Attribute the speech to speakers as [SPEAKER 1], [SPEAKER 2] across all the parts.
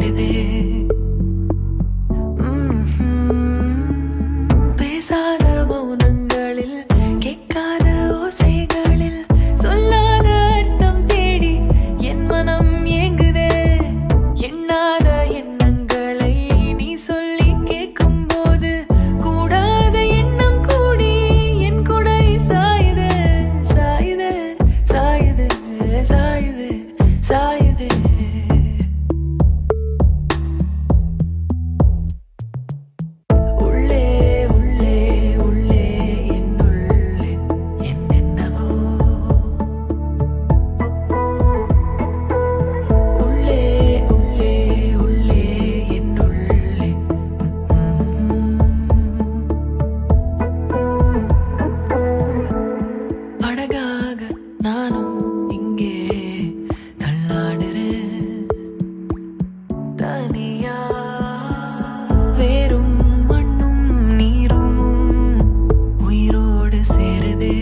[SPEAKER 1] ஓடுதே. பேசாத மௌனங்களில், கேட்காத ஓசைகளில், சொல்லாத அர்த்தம் தேடி என் மனம் ஏங்குதே. எண்ணாத எண்ணங்களை நீ சொல்லி கேட்கும் போது, கூடாத எண்ணம் கூடி என் குடை சாயுதே, சாயுதே, சாயுதே, சாயுதே, சாயுதே. உள்ளே உள்ளே உள்ளே என்னுள்ளே என்னென்னவோ. உள்ளே உள்ளே உள்ளே என்னுள்ளே படகாக நானும் இங்கே தள்ளாடுறேன் தனியா. வேரும் மண்ணும் நீரும் உயிரோடு சேருதே.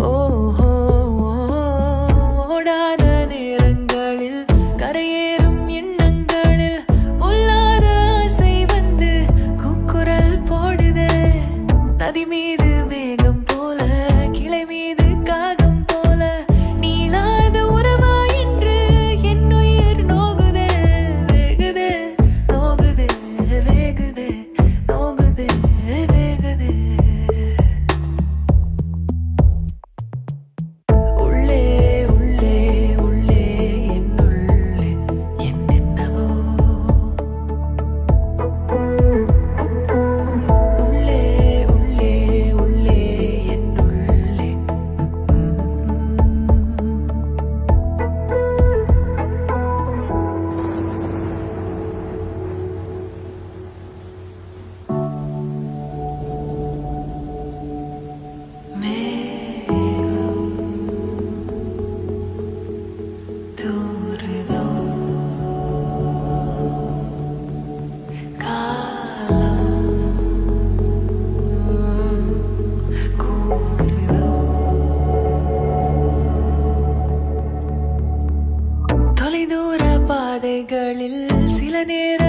[SPEAKER 1] ஓஹோ, ஓடாத நேரங்களில், கரையேறும் எண்ணங்களில், பொல்லாத ஆசை வந்து கூக்குரல் போடுதே. நதி மீது மேகம் போல, கிளை மீது காகம் போல, நீளாத உறவா என்று என் உயிர் நோகுதே. வேகுதே, நோகுதே, வேகுதே, நோகுதே, வேகுதே. உள்ளே உள்ளே உள்ளே என்னுள்ளே என்னென்னவோ. உள்ளே உள்ளே உள்ளே என்னுள்ளே மேகம் தூறுதோ. காலம் கூடுதோ. தொலைதூர பாதைகளில் சில நேர